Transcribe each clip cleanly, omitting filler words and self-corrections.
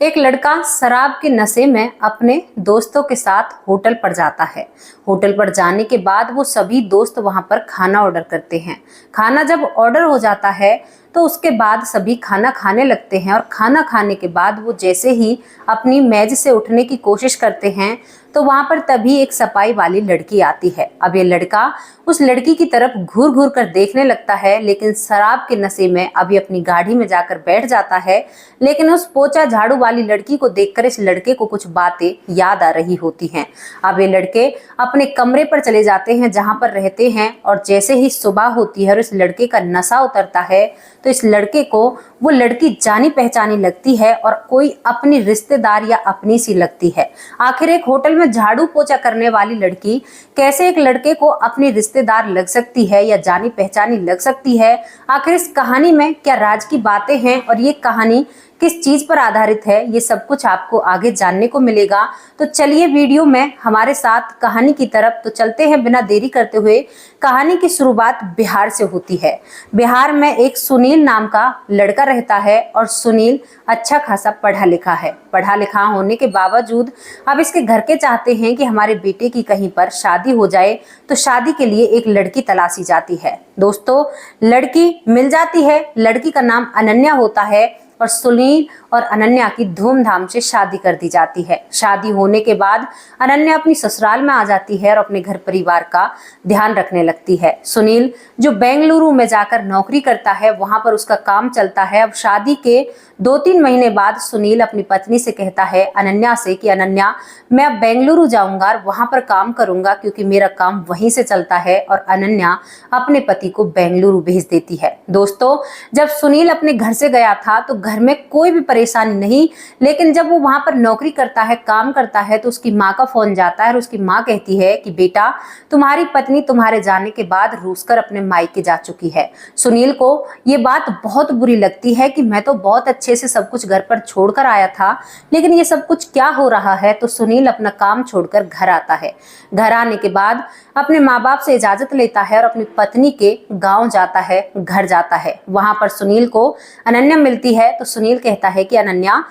एक लड़का शराब के नशे में अपने दोस्तों के साथ होटल पर जाता है। होटल पर जाने के बाद वो सभी दोस्त वहां पर खाना ऑर्डर करते हैं। खाना जब ऑर्डर हो जाता है तो उसके बाद सभी खाना खाने लगते हैं और खाना खाने के बाद वो जैसे ही अपनी मेज से उठने की कोशिश करते हैं तो वहां पर तभी एक सफाई वाली लड़की आती है। अब ये लड़का उस लड़की की तरफ घूर घूर कर देखने लगता है, लेकिन शराब के नशे में अभी अपनी गाड़ी में जाकर बैठ जाता है। लेकिन उस पोछा झाड़ू वाली लड़की को देखकर इस लड़के को कुछ बातें याद आ रही होती हैं। अब ये लड़के अपने कमरे पर चले जाते हैं जहां पर रहते हैं, और जैसे ही सुबह होती है और इस लड़के का नशा उतरता है तो इस लड़के को वो लड़की जानी पहचानी लगती है और कोई अपनी रिश्तेदार या अपनी सी लगती है। आखिर एक होटल में झाड़ू पोछा करने वाली लड़की कैसे एक लड़के को अपनी रिश्तेदार लग सकती है या जानी पहचानी लग सकती है? आखिर इस कहानी में क्या राज की बातें हैं और ये कहानी किस चीज पर आधारित है, ये सब कुछ आपको आगे जानने को मिलेगा। तो चलिए वीडियो में हमारे साथ कहानी की तरफ तो चलते हैं बिना देरी करते हुए। कहानी की शुरुआत बिहार से होती है। बिहार में एक सुनील नाम का लड़का रहता है और सुनील अच्छा खासा पढ़ा लिखा है। पढ़ा लिखा होने के बावजूद अब इसके घर के चाहते हैं कि हमारे बेटे की कहीं पर शादी हो जाए, तो शादी के लिए एक लड़की तलाशी जाती है। दोस्तों, लड़की मिल जाती है। लड़की का नाम अनन्या होता है और सुनील और अनन्या की धूमधाम से शादी कर दी जाती है। शादी होने के बाद अनन्या अपनी ससुराल में आ जाती है और अपने घर परिवार का ध्यान रखने लगती है। सुनील जो बेंगलुरु में जाकर नौकरी करता है, वहां पर उसका काम चलता है। अब शादी के 2-3 महीने बाद सुनील अपनी पत्नी से कहता है अनन्या से कि अनन्या, मैं अब बेंगलुरु जाऊंगा और वहां पर काम करूंगा क्योंकि मेरा काम वहीं से चलता है। और अनन्या अपने पति को बेंगलुरु भेज देती है। दोस्तों, जब सुनील अपने घर से गया था तो घर में कोई भी परेशानी नहीं, लेकिन जब वो वहां पर नौकरी करता है, काम करता है, तो उसकी माँ का फोन जाता है और उसकी माँ कहती है कि बेटा, तुम्हारी पत्नी तुम्हारे जाने के बाद रूसकर अपने मायके जा चुकी है। सुनील को ये बात बहुत बुरी लगती है कि मैं तो बहुत अच्छे से सब कुछ घर पर छोड़कर आया था, लेकिन ये सब कुछ क्या हो रहा है। तो सुनील अपना काम छोड़कर घर आता है। घर आने के बाद अपने माँ बाप से इजाजत लेता है और अपनी पत्नी के गांव जाता है, घर जाता है। वहां पर सुनील को अनन्या मिलती है। तो सुनील कहता है कि अनन्या,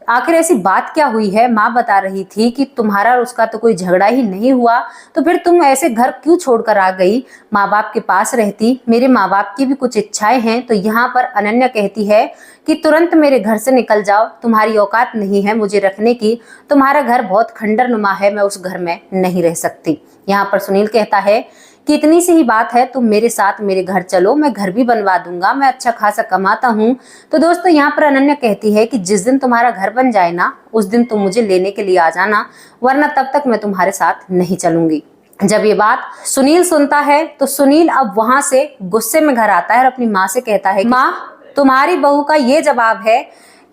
आखिर ऐसी बात क्या हुई है? माँ बता रही थी कि तुम्हारा और उसका तो कोई झगड़ा ही नहीं हुआ, तो फिर तुम ऐसे घर क्यों छोड़कर आ गई? माँ बाप के पास रहती। मेरे माँ बाप की भी कुछ इच्छाएं हैं। तो यहाँ पर अनन्या कहती है कि तुरंत मेरे घर से निकल जाओ, तुम्हारी औकात नहीं है मुझे रखने की। तुम्हारा घर बहुत खंडर नुमा है, मैं उस घर में नहीं रह सकती। यहाँ पर सुनील कहता है कि इतनी सी ही बात है, तुम मेरे साथ मेरे घर चलो, मैं घर भी बनवा दूंगा, मैं अच्छा खासा कमाता हूँ। तो दोस्तों, यहाँ पर अनन्या कहती है कि जिस दिन तुम्हारा घर बन जाए ना, उस दिन तुम मुझे लेने के लिए आ जाना, वरना तब तक मैं तुम्हारे साथ नहीं चलूंगी। जब ये बात सुनील सुनता है तो सुनील अब वहां से गुस्से में घर आता है और अपनी माँ से कहता है, माँ, तुम्हारी बहू का ये जवाब है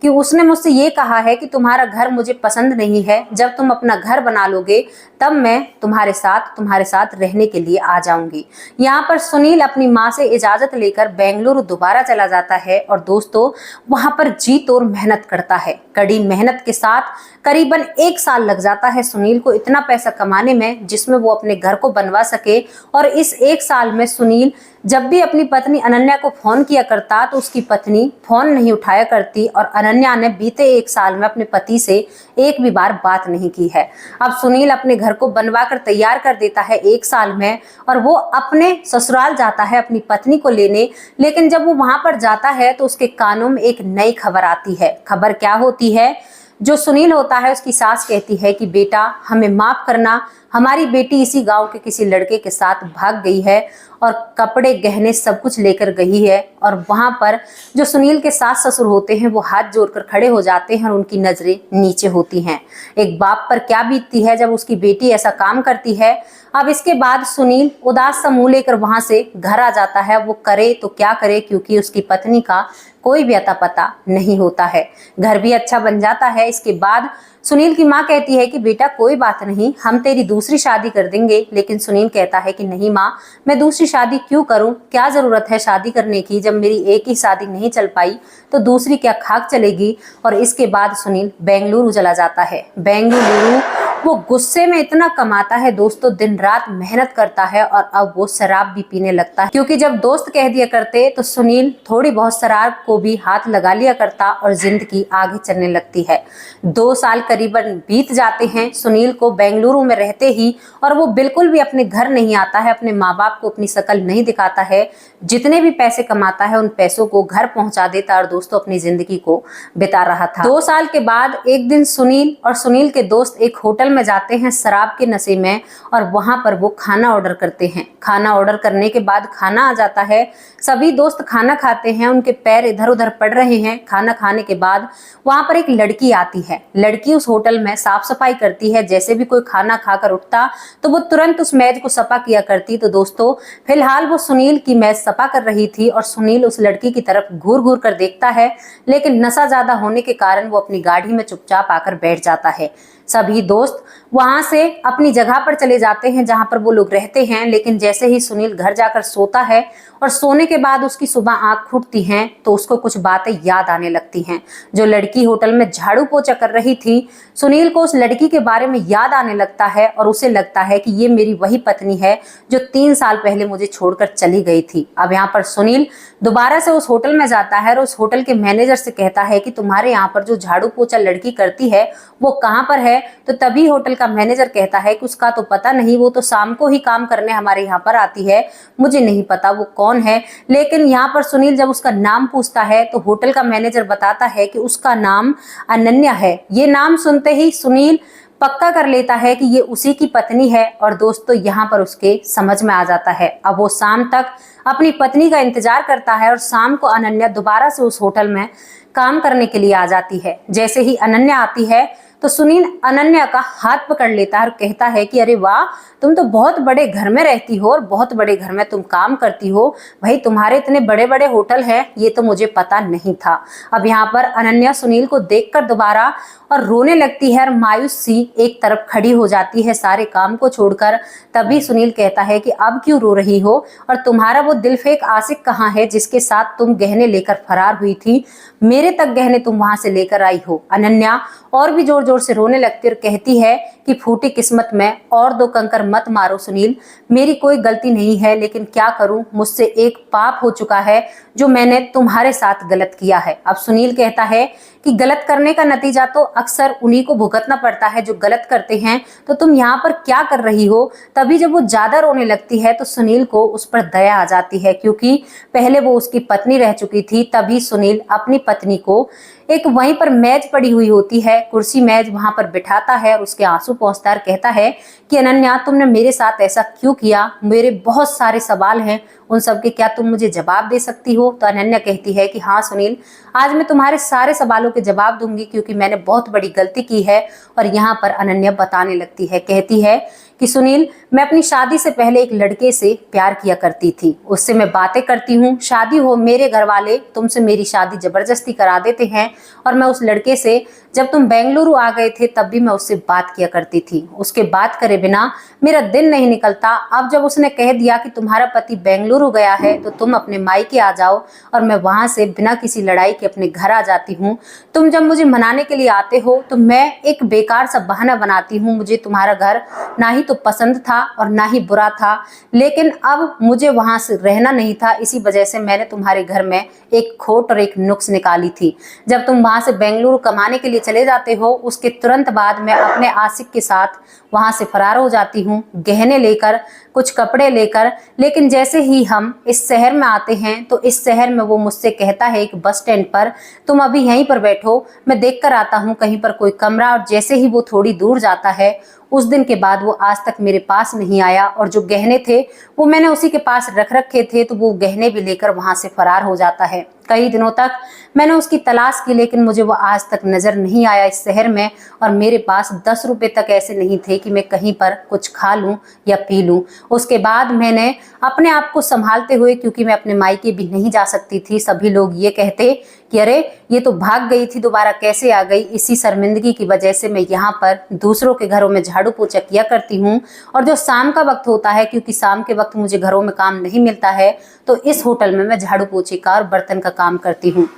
कि उसने मुझसे ये कहा है कि तुम्हारा घर मुझे पसंद नहीं है, जब तुम अपना घर बना लोगे तब मैं तुम्हारे साथ रहने के लिए आ जाऊंगी। यहाँ पर सुनील अपनी माँ से इजाजत लेकर बेंगलुरु दोबारा चला जाता है और दोस्तों, वहां पर जी तोड़ मेहनत करता है। कड़ी मेहनत के साथ करीबन 1 साल लग जाता है सुनील को इतना पैसा कमाने में जिसमें वो अपने घर को बनवा सके। और इस 1 साल में सुनील जब भी अपनी पत्नी अनन्या को फोन किया करता तो उसकी पत्नी फोन नहीं उठाया करती, और अनन्या ने बीते 1 साल में अपने पति से एक भी बार बात नहीं की है। अब सुनील अपने घर को बनवा कर तैयार कर देता है 1 साल में, और वो अपने ससुराल जाता है अपनी पत्नी को लेने। लेकिन जब वो वहां पर जाता है तो उसके कानों में एक नई खबर आती है। खबर क्या होती है? जो सुनील होता है उसकी सास कहती है कि बेटा, हमें माफ करना, हमारी बेटी इसी गांव के किसी लड़के के साथ भाग गई है और कपड़े गहने सब कुछ लेकर गई है। और वहां पर जो सुनील के सास ससुर होते हैं वो हाथ जोड़कर खड़े हो जाते हैं और उनकी नजरें नीचे होती हैं। एक बाप पर क्या बीतती है जब उसकी बेटी ऐसा काम करती है। अब इसके बाद सुनील उदास सा मुंह लेकर वहां से घर आ जाता है। वो करे तो क्या करे, क्योंकि उसकी पत्नी का कोई भी अता पता नहीं होता है। घर भी अच्छा बन जाता है। इसके बाद सुनील की माँ कहती है कि बेटा, कोई बात नहीं, हम तेरी दूसरी शादी कर देंगे। लेकिन सुनील कहता है कि नहीं माँ, मैं दूसरी शादी क्यों करूं? क्या जरूरत है शादी करने की? जब मेरी एक ही शादी नहीं चल पाई तो दूसरी क्या खाक चलेगी? और इसके बाद सुनील बेंगलुरु चला जाता है। बेंगलुरु वो गुस्से में इतना कमाता है दोस्तों, दिन रात मेहनत करता है और अब वो शराब भी पीने लगता है, क्योंकि जब दोस्त कह दिया करते तो सुनील थोड़ी बहुत शराब को भी हाथ लगा लिया करता और जिंदगी आगे चलने लगती है। 2 साल करीबन बीत जाते हैं सुनील को बेंगलुरु में रहते ही, और वो बिल्कुल भी अपने घर नहीं आता है, अपने माँ बाप को अपनी शक्ल नहीं दिखाता है। जितने भी पैसे कमाता है उन पैसों को घर पहुंचा देता और दोस्तों अपनी जिंदगी को बिता रहा था। 2 साल के बाद एक दिन सुनील और सुनील के दोस्त एक होटल में जाते हैं शराब के नशे में, और वहां पर वो खाना ऑर्डर करते हैं। खाना ऑर्डर करने के बाद खाना आ जाता है, सभी दोस्त खाना खाते हैं, उनके पैर इधर उधर पड़ रहे हैं। खाना खाने के बाद वहां पर एक लड़की आती है। लड़की उस होटल में साफ सफाई करती है। जैसे भी कोई खाना खाकर उठता तो वो तुरंत उस मेज को सफा किया करती। तो दोस्तों फिलहाल वो सुनील की मेज सफा कर रही थी और सुनील उस लड़की की तरफ घूर घूर कर देखता है, लेकिन नशा ज्यादा होने के कारण वो अपनी गाड़ी में चुपचाप आकर बैठ जाता है। सभी दोस्त वहां से अपनी जगह पर चले जाते हैं जहां पर वो लोग रहते हैं, लेकिन जैसे ही सुनील घर जाकर सोता है और सोने के बाद उसकी सुबह आंख खुलती है तो उसको कुछ बातें याद आने लगती हैं। जो लड़की होटल में झाड़ू पोछा कर रही थी, सुनील को उस लड़की के बारे में याद आने लगता है और उसे लगता है कि ये मेरी वही पत्नी है जो 3 साल पहले मुझे छोड़कर चली गई थी। अब यहाँ पर सुनील दोबारा से उस होटल में जाता है और उस होटल के मैनेजर से कहता है कि तुम्हारे यहाँ पर जो झाड़ू पोछा लड़की करती है वो कहाँ पर है। तो तभी होटल का मैनेजर कहता है कि उसका तो पता नहीं, वो तो शाम को ही काम करने हमारे यहाँ पर आती है, मुझे नहीं पता वो कौन है। लेकिन यहाँ पर सुनील जब उसका नाम पूछता है तो होटल का मैनेजर बताता है कि उसका नाम अनन्या है। ये नाम सुनते ही सुनील पक्का कर लेता है कि ये उसी की पत्नी है, और दोस्तों यहाँ पर उसके समझ में आ जाता है। अब वो शाम तक अपनी पत्नी का इंतजार करता है और शाम को अनन्या दोबारा से उस होटल में काम करने के लिए आ जाती है। जैसे ही अनन्या आती है तो सुनील अनन्या का हाथ पकड़ लेता है और कहता है कि अरे वाह, तुम तो बहुत बड़े घर में रहती हो और बहुत बड़े घर में तुम काम करती हो, भाई तुम्हारे इतने बड़े बड़े होटल हैं, ये तो मुझे पता नहीं था। अब यहाँ पर अनन्या सुनील को देखकर दोबारा और रोने लगती है और मायूस सी एक तरफ खड़ी हो जाती है सारे काम को छोड़कर। तभी सुनील कहता है कि अब क्यों रो रही हो, और तुम्हारा वो दिलफेक आशिक कहाँ है जिसके साथ तुम गहने लेकर फरार हुई थी, मेरे तक गहने तुम वहां से लेकर आई हो। अनन्या और भी जोर जोर से रोने लगती और कहती है कि फूटी किस्मत में और 2 कंकर मत मारो सुनील, मेरी कोई गलती नहीं है, लेकिन क्या करूं, मुझसे एक पाप हो चुका है जो मैंने तुम्हारे साथ गलत किया है। अब सुनील कहता है कि गलत करने का नतीजा तो अक्सर उन्हीं को भुगतना पड़ता है जो गलत करते हैं, तो तुम यहाँ पर क्या कर रही हो। तभी जब वो ज्यादा रोने लगती है तो सुनील को उस पर दया आ जाती है, क्योंकि पहले वो उसकी पत्नी रह चुकी थी। तभी सुनील अपनी पत्नी को एक वहीं पर मेज पड़ी हुई होती है, कुर्सी मेज, वहां पर बिठाता है और उसके आंसू पोंछता है, कहता है कि अनन्या तुमने मेरे साथ ऐसा क्यों किया, मेरे बहुत सारे सवाल हैं, उन सब के क्या तुम मुझे जवाब दे सकती हो। तो अनन्या कहती है कि हाँ सुनील, आज मैं तुम्हारे सारे सवालों के जवाब दूंगी, क्योंकि मैंने बहुत बड़ी गलती की है। और यहाँ पर अनन्या बताने लगती है, कहती है कि सुनील, मैं अपनी शादी से पहले एक लड़के से प्यार किया करती थी, उससे मैं बातें करती हूँ, शादी हो मेरे घर वाले तुमसे मेरी शादी जबरदस्ती करा देते हैं, और मैं उस लड़के से जब तुम बेंगलुरु आ गए थे तब भी मैं उससे बात किया करती थी, उसके बात करे बिना मेरा दिन नहीं निकलता। अब जब उसने कह दिया कि तुम्हारा पति बेंगलुरु गया है तो तुम अपने मायके आ जाओ, और मैं वहां से बिना किसी लड़ाई के अपने घर आ जाती हूँ। तुम जब मुझे मनाने के लिए आते हो तो मैं एक बेकार सा बहाना बनाती हूँ। मुझे तुम्हारा घर ना ही तो पसंद था और ना ही बुरा था, लेकिन अब मुझे वहां से रहना नहीं था, इसी वजह से मैंने तुम्हारे घर में एक खोट और एक नुक्स निकाली थी। जब तुम वहां से बेंगलुरु कमाने के लिए चले जाते हो, उसके तुरंत बाद मैं अपने आशिक के साथ वहां से फरार हो जाती हूँ, गहने लेकर, कुछ कपड़े लेकर। लेकिन जैसे ही हम इस शहर में आते हैं तो इस शहर में वो मुझसे कहता है एक बस स्टैंड पर, तुम अभी यहीं पर बैठो, मैं देख कर आता हूँ कहीं पर कोई कमरा। और जैसे ही वो थोड़ी दूर जाता है, उस दिन के बाद वो आज तक मेरे पास नहीं आया, और जो गहने थे वो मैंने उसी के पास रख रखे थे, तो वो गहने भी लेकर वहां से फरार हो जाता है। कई दिनों तक मैंने उसकी तलाश की, लेकिन मुझे वो आज तक नजर नहीं आया इस शहर में, और मेरे पास 10 रुपए तक ऐसे नहीं थे कि मैं कहीं पर कुछ खा लूं या पी लूं। उसके बाद मैंने अपने आप को संभालते हुए, क्योंकि मैं अपने मायके भी नहीं जा सकती थी, सभी लोग ये कहते कि अरे ये तो भाग गई थी, दोबारा कैसे आ गई। इसी शर्मिंदगी की वजह से मैं यहाँ पर दूसरों के घरों में झाड़ू पोछा किया करती हूँ, और जो शाम का वक्त होता है, क्योंकि शाम के वक्त मुझे घरों में काम नहीं मिलता है, तो इस होटल में मैं झाड़ू पोछे का और बर्तन का काम करती हूँ।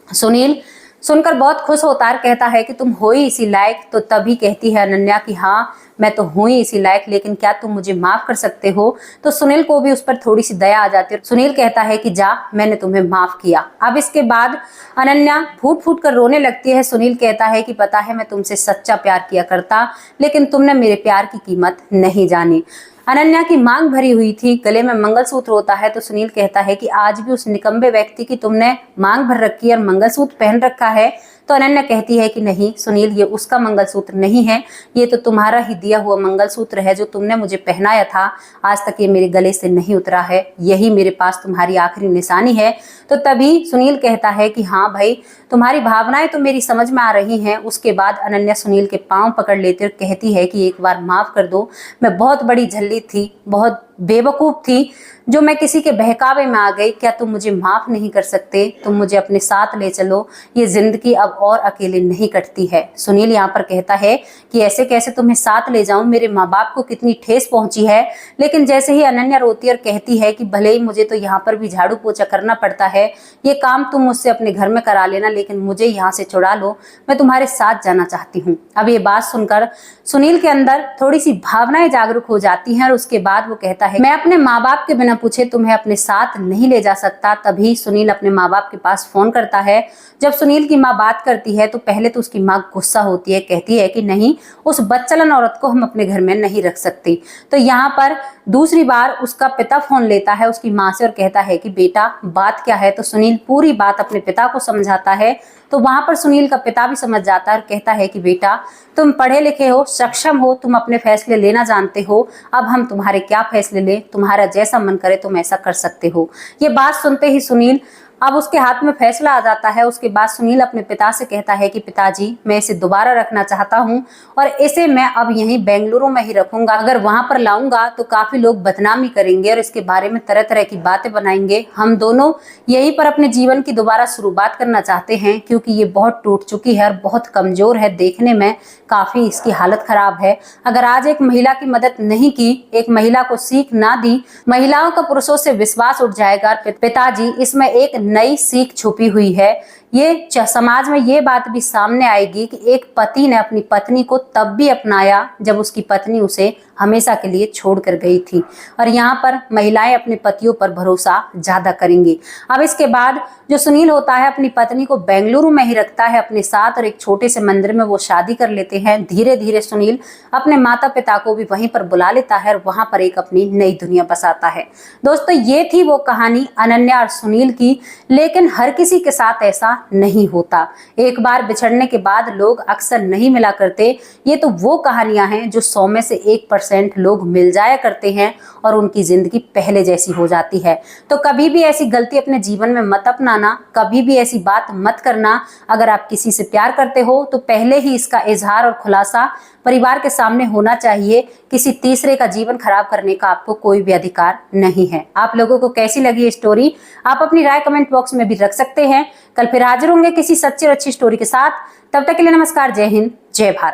सुनील सुनकर बहुत खुश होता है, कहता है कि तुम हो ही इसी लायक। तो तभी कहती है अनन्या कि हाँ मैं तो हूं ही इसी लायक, लेकिन क्या तुम मुझे माफ कर सकते हो। तो सुनील को भी उस पर थोड़ी सी दया आ जाती है। सुनील कहता है कि जा, मैंने तुम्हें माफ किया। अब इसके बाद अनन्या फूट फूट कर रोने लगती है। सुनील कहता है कि पता है मैं तुमसे सच्चा प्यार किया करता, लेकिन तुमने मेरे प्यार की कीमत नहीं जानी। अनन्या की मांग भरी हुई थी, गले में मंगलसूत्र होता है। तो सुनील कहता है कि आज भी उस निकम्बे व्यक्ति की तुमने मांग भर रखी है और मंगलसूत्र पहन रखा है। तो अनन्या कहती है कि नहीं सुनील, ये उसका मंगलसूत्र नहीं है, ये तो तुम्हारा ही दिया हुआ मंगलसूत्र है जो तुमने मुझे पहनाया था। आज तक ये मेरे गले से नहीं उतरा है, यही मेरे पास तुम्हारी आखिरी निशानी है। तो तभी सुनील कहता है कि हाँ भाई, तुम्हारी भावनाएं तो मेरी समझ में आ रही हैं। उसके बाद अनन्या सुनील के पांव पकड़ लेती और कहती है कि एक बार माफ कर दो, मैं बहुत बड़ी झल्ली थी, बहुत बेवकूफ थी, जो मैं किसी के बहकावे में आ गई। क्या तुम मुझे माफ नहीं कर सकते? तुम मुझे अपने साथ ले चलो, ये जिंदगी अब और अकेले नहीं कटती है। सुनील यहाँ पर कहता है कि ऐसे कैसे तुम्हें साथ ले जाऊं, मेरे माँ बाप को कितनी ठेस पहुंची है। लेकिन जैसे ही अनन्या रोती और कहती है कि भले ही मुझे तो यहाँ पर भी झाड़ू पोछा करना पड़ता है, ये काम तुम मुझसे अपने घर में करा लेना, लेकिन मुझे यहाँ से छुड़ा लो, मैं तुम्हारे साथ जाना चाहती हूँ। अब ये बात सुनकर सुनील के अंदर थोड़ी सी भावनाएं जागरूक हो जाती हैं और उसके बाद वो कहता है मैं अपने माँ बाप के बिना पूछे तुम्हें अपने साथ नहीं ले जा सकता। तभी सुनील अपने माँ बाप के पास फोन करता है। जब सुनील की माँ बात करती है तो पहले तो उसकी माँ गुस्सा होती है, कहती है कि नहीं, उस बदचलन औरत को हम अपने घर में नहीं रख सकते। तो यहाँ पर दूसरी बार उसका पिता फोन लेता है उसकी माँ से और कहता है कि बेटा बात क्या है। तो सुनील पूरी बात अपने पिता को समझाता है। तो वहां पर सुनील का पिता भी समझ जाता है और कहता है कि बेटा तुम पढ़े लिखे हो, सक्षम हो, तुम अपने फैसले लेना जानते हो, अब हम तुम्हारे क्या फैसले लें, तुम्हारा जैसा मन करे तुम ऐसा कर सकते हो। ये बात सुनते ही सुनील अब उसके हाथ में फैसला आ जाता है। उसके बाद सुनील अपने पिता से कहता है कि पिताजी मैं इसे दोबारा रखना चाहता हूं और इसे मैं अब यहीं बेंगलुरु में ही रखूंगा। अगर वहां पर लाऊंगा तो काफी लोग बदनामी करेंगे और इसके बारे में तरह तरह की बातें बनाएंगे। हम दोनों यहीं पर अपने जीवन की दोबारा शुरुआत करना चाहते हैं, क्योंकि ये बहुत टूट चुकी है और बहुत कमजोर है, देखने में काफी इसकी हालत खराब है। अगर आज एक महिला की मदद नहीं की, एक महिला को सीख ना दी, महिलाओं का पुरुषों से विश्वास उठ जाएगा। पिताजी इसमें एक नई सीख छुपी हुई है। ये समाज में ये बात भी सामने आएगी कि एक पति ने अपनी पत्नी को तब भी अपनाया जब उसकी पत्नी उसे हमेशा के लिए छोड़कर गई थी। और यहाँ पर महिलाएं अपने पतियों पर भरोसा ज्यादा करेंगी। अब इसके बाद जो सुनील होता है अपनी पत्नी को बेंगलुरु में ही रखता है अपने साथ और एक छोटे से मंदिर में वो शादी कर लेते हैं। धीरे धीरे सुनील अपने माता पिता को भी वहीं पर बुला लेता है और वहां पर एक अपनी नई दुनिया बसाता है। दोस्तों ये थी वो कहानी अनन्या और सुनील की, लेकिन हर किसी के साथ ऐसा नहीं होता। एक बार बिछड़ने के बाद लोग अक्सर नहीं मिला करते। ये तो वो कहानियां हैं जो 100 में से 1% लोग मिल जाया करते हैं और उनकी जिंदगी पहले जैसी हो जाती है। तो कभी भी ऐसी गलती अपने जीवन में मत अपनाना, कभी भी ऐसी बात मत करना। अगर आप किसी से प्यार करते हो तो पहले ही इसका इजहार और खुलासा परिवार के सामने होना चाहिए। किसी तीसरे का जीवन खराब करने का आपको कोई भी अधिकार नहीं है। आप लोगों को कैसी लगी ये स्टोरी, आप अपनी राय कमेंट बॉक्स में भी रख सकते हैं। कल फिर हाजिर होंगे किसी सच्ची और अच्छी स्टोरी के साथ। तब तक के लिए नमस्कार, जय हिंद, जय भारत।